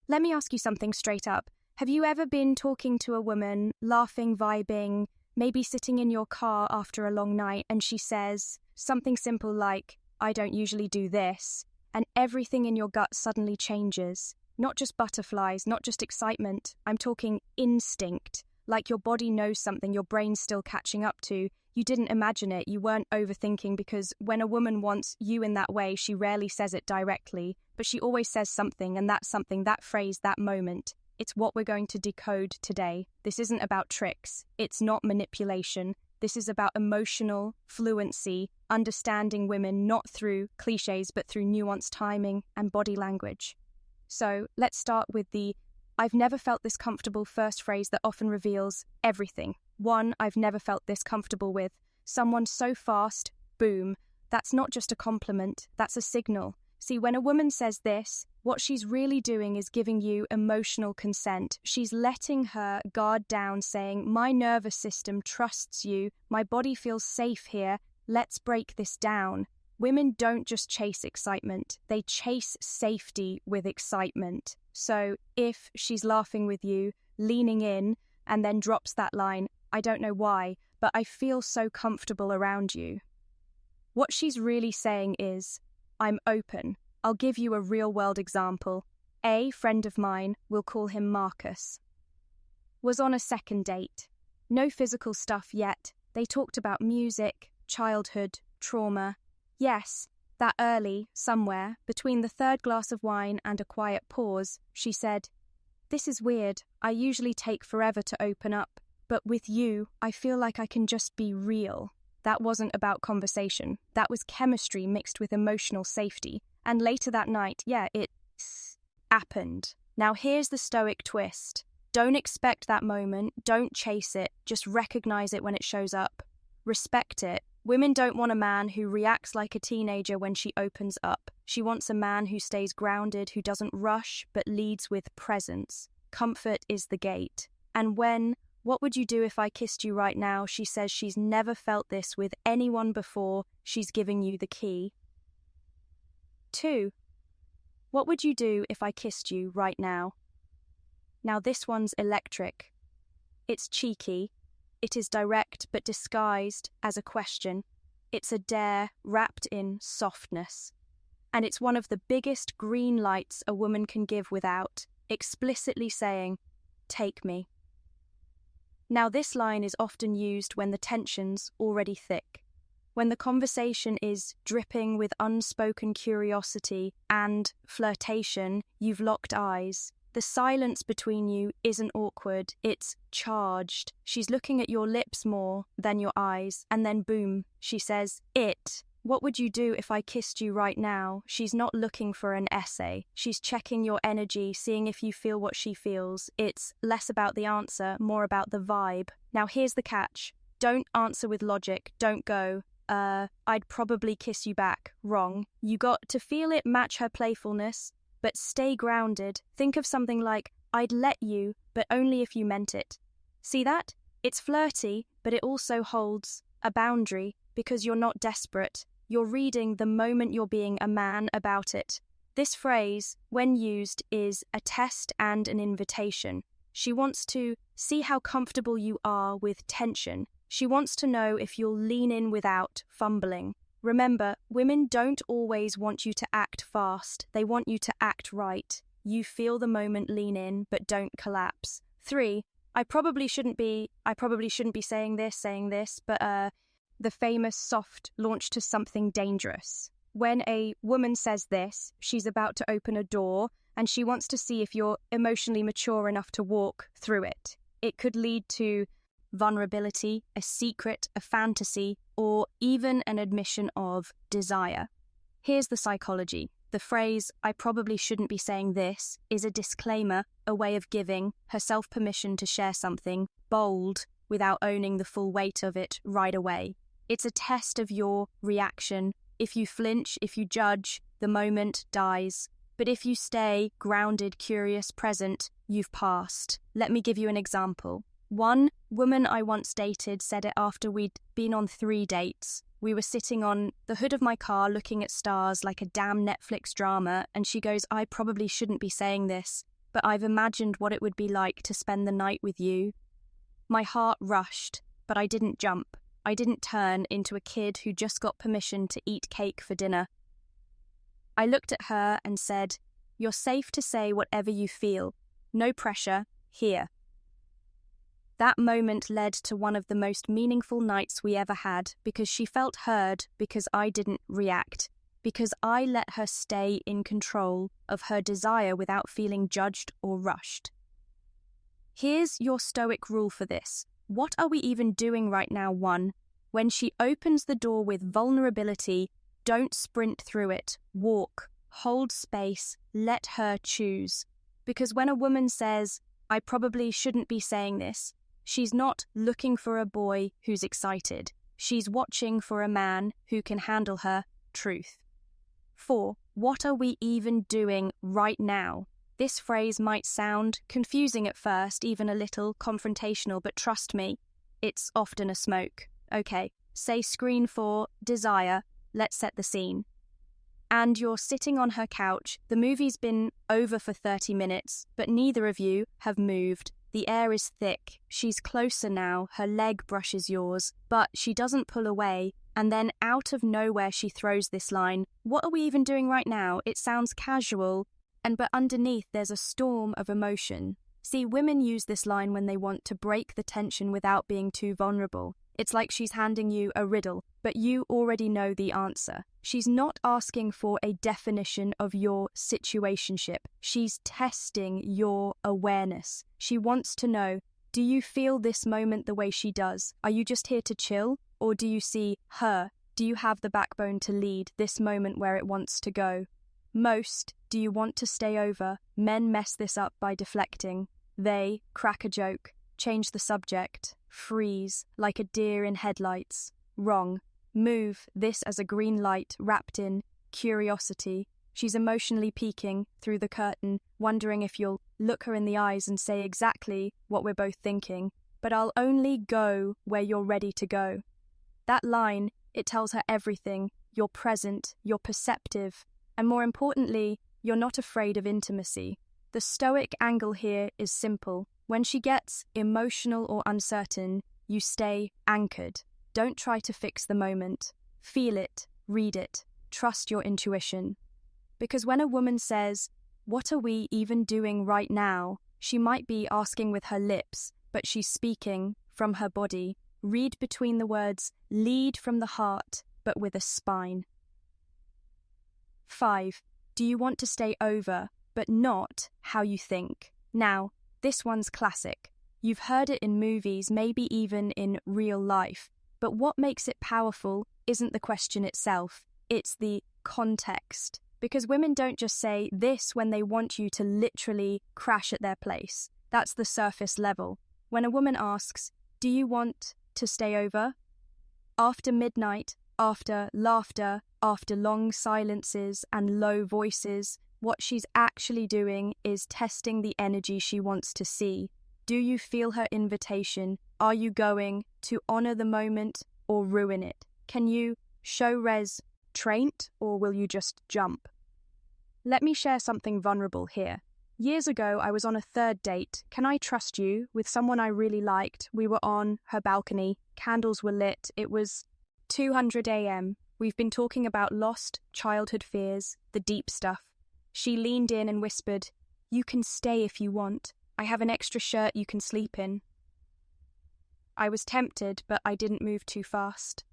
Let me ask you something straight up. Have you ever been talking to a woman, laughing, vibing, maybe sitting in your car after a long night, and she says something simple like, "I don't usually do this," and everything in your gut suddenly changes? Not just butterflies, not just excitement. I'm talking instinct. Like your body knows something your brain's still catching up to. You didn't imagine it, you weren't overthinking, because when a woman wants you in that way, she rarely says it directly, but she always says something, and that something, that phrase, that moment. It's what we're going to decode today. This isn't about tricks. It's not manipulation. This is about emotional fluency, understanding women not through cliches, but through nuanced timing and body language. So let's start with the "I've never felt this comfortable" first phrase that often reveals everything. One I've never felt this comfortable with. Someone so fast, boom. That's not just a compliment, that's a signal. See, when a woman says this, what she's really doing is giving you emotional consent. She's letting her guard down, saying, "My nervous system trusts you, my body feels safe here, let's break this down." Women don't just chase excitement, they chase safety with excitement. So if she's laughing with you, leaning in, and then drops that line, "I don't know why, but I feel so comfortable around you," what she's really saying is, "I'm open." I'll give you a real-world example. A friend of mine, we'll call him Marcus, was on a second date. No physical stuff yet. They talked about music, childhood, trauma. Yes, that early, somewhere, between the third glass of wine and a quiet pause, she said, "This is weird. I usually take forever to open up, but with you, I feel like I can just be real." That wasn't about conversation. That was chemistry mixed with emotional safety. And later that night, it happened. Now here's the Stoic twist. Don't expect that moment. Don't chase it. Just recognize it when it shows up. Respect it. Women don't want a man who reacts like a teenager when she opens up. She wants a man who stays grounded, who doesn't rush, but leads with presence. Comfort is the gate. And when "What would you do if I kissed you right now?" she says she's never felt this with anyone before, she's giving you the key. 2. What would you do if I kissed you right now? Now this one's electric. It's cheeky. It is direct but disguised as a question. It's a dare wrapped in softness. And it's one of the biggest green lights a woman can give without explicitly saying, "Take me." Now this line is often used when the tension's already thick, when the conversation is dripping with unspoken curiosity and flirtation. You've locked eyes. The silence between you isn't awkward, it's charged. She's looking at your lips more than your eyes, and then boom, she says, "What would you do if I kissed you right now?" She's not looking for an essay. She's checking your energy, seeing if you feel what she feels. It's less about the answer, more about the vibe. Now here's the catch. Don't answer with logic. Don't go, "I'd probably kiss you back." Wrong. You got to feel it match her playfulness, but stay grounded. Think of something like, "I'd let you, but only if you meant it." See that? It's flirty, but it also holds a boundary because you're not desperate. You're reading the moment you're being a man about it. This phrase, when used, is a test and an invitation. She wants to see how comfortable you are with tension. She wants to know if you'll lean in without fumbling. Remember, women don't always want you to act fast. They want you to act right. You feel the moment, lean in, but don't collapse. 3. I probably shouldn't be saying this, but the famous soft launch to something dangerous. When a woman says this, she's about to open a door and she wants to see if you're emotionally mature enough to walk through it. It could lead to vulnerability, a secret, a fantasy, or even an admission of desire. Here's the psychology. The phrase, "I probably shouldn't be saying this," is a disclaimer, a way of giving herself permission to share something bold without owning the full weight of it right away. It's a test of your reaction. If you flinch, if you judge, the moment dies. But if you stay grounded, curious, present, you've passed. Let me give you an example. One woman I once dated said it after we'd been on 3 dates. We were sitting on the hood of my car looking at stars like a damn Netflix drama, and she goes, "I probably shouldn't be saying this." but I've imagined what it would be like to spend the night with you. My heart rushed, but I didn't jump. I didn't turn into a kid who just got permission to eat cake for dinner. I looked at her and said, "You're safe to say whatever you feel. No pressure, here." That moment led to one of the most meaningful nights we ever had because she felt heard because I didn't react, because I let her stay in control of her desire without feeling judged or rushed. Here's your Stoic rule for this. What are we even doing right now? 1. When she opens the door with vulnerability, don't sprint through it. Walk, hold space, let her choose. Because when a woman says, "I probably shouldn't be saying this," she's not looking for a boy who's excited. She's watching for a man who can handle her truth. 4. What are we even doing right now? This phrase might sound confusing at first, even a little confrontational, but trust me, it's often a smoke. Okay, say screen 4, desire, let's set the scene. And you're sitting on her couch, the movie's been over for 30 minutes, but neither of you have moved. The air is thick, she's closer now, her leg brushes yours, but she doesn't pull away, and then out of nowhere she throws this line, "What are we even doing right now?" It sounds casual, but underneath there's a storm of emotion. See, women use this line when they want to break the tension without being too vulnerable. It's like she's handing you a riddle, but you already know the answer. She's not asking for a definition of your situationship. She's testing your awareness. She wants to know, do you feel this moment the way she does? Are you just here to chill? Or do you see her? Do you have the backbone to lead this moment where it wants to go? Most, do you want to stay over? Men mess this up by deflecting. They crack a joke, change the subject, freeze like a deer in headlights. Wrong. Move this as a green light wrapped in curiosity. She's emotionally peeking through the curtain, wondering if you'll look her in the eyes and say exactly what we're both thinking. But I'll only go where you're ready to go. That line, it tells her everything. You're present, you're perceptive, and more importantly, you're not afraid of intimacy. The Stoic angle here is simple. When she gets emotional or uncertain, you stay anchored. Don't try to fix the moment. Feel it, read it, trust your intuition. Because when a woman says, "What are we even doing right now?" she might be asking with her lips, but she's speaking from her body. Read between the words, lead from the heart, but with a spine. 5. Do you want to stay over, but not how you think? Now, this one's classic. You've heard it in movies, maybe even in real life. But what makes it powerful isn't the question itself, it's the context. Because women don't just say this when they want you to literally crash at their place. That's the surface level. When a woman asks, "Do you want to stay over?" After midnight, after laughter, after long silences and low voices, what she's actually doing is testing the energy she wants to see. Do you feel her invitation? Are you going to honor the moment or ruin it? Can you show restraint or will you just jump? Let me share something vulnerable here. Years ago, I was on a third date, can I trust you, with someone I really liked. We were on her balcony, candles were lit, it was 200 a.m. We've been talking about lost childhood fears, the deep stuff. She leaned in and whispered, "You can stay if you want. I have an extra shirt you can sleep in." I was tempted, but I didn't move too fast.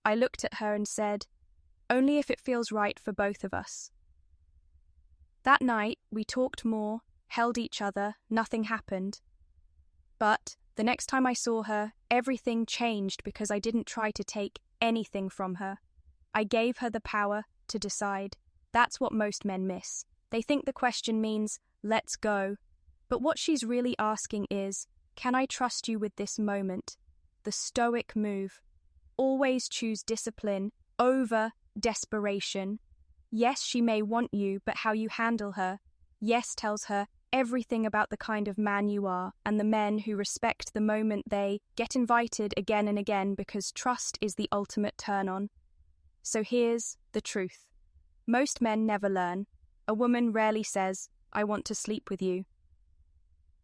I looked at her and said, "Only if it feels right for both of us." That night, we talked more, held each other, nothing happened. But the next time I saw her, everything changed because I didn't try to take anything from her. I gave her the power to decide. That's what most men miss. They think the question means, "Let's go." But what she's really asking is, "Can I trust you with this moment?" The Stoic move. Always choose discipline over desperation. Yes, she may want you, but how you handle her. Yes tells her everything about the kind of man you are, and the men who respect the moment they get invited again and again because trust is the ultimate turn-on. So here's the truth. Most men never learn. A woman rarely says, I want to sleep with you.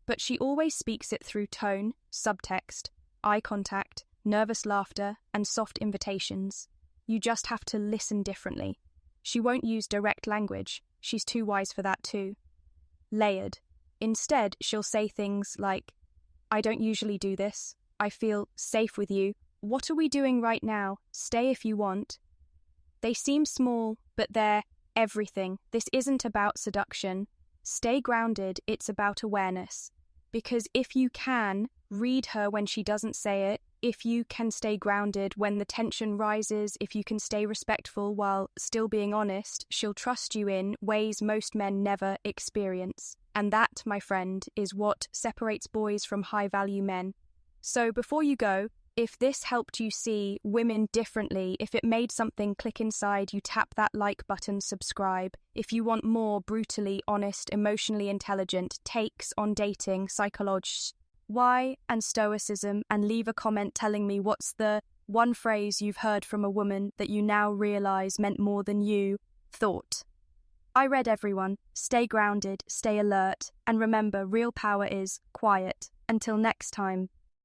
But she always speaks it through tone, subtext, eye contact, nervous laughter, and soft invitations. You just have to listen differently. She won't use direct language. She's too wise for that too. Layered. Instead, she'll say things like, I don't usually do this. I feel safe with you. What are we doing right now? Stay if you want. They seem small, but they're everything. This isn't about seduction. Stay grounded, it's about awareness. Because if you can, read her when she doesn't say it, if you can stay grounded when the tension rises, if you can stay respectful while still being honest, she'll trust you in ways most men never experience. And that, my friend, is what separates boys from high-value men. So before you go, if this helped you see women differently, if it made something click inside, you tap that like button, subscribe. If you want more brutally honest, emotionally intelligent takes on dating, psychology, why, and Stoicism, and leave a comment telling me what's the one phrase you've heard from a woman that you now realise meant more than you thought. I read everyone. Stay grounded, stay alert, and remember, real power is quiet. Until next time.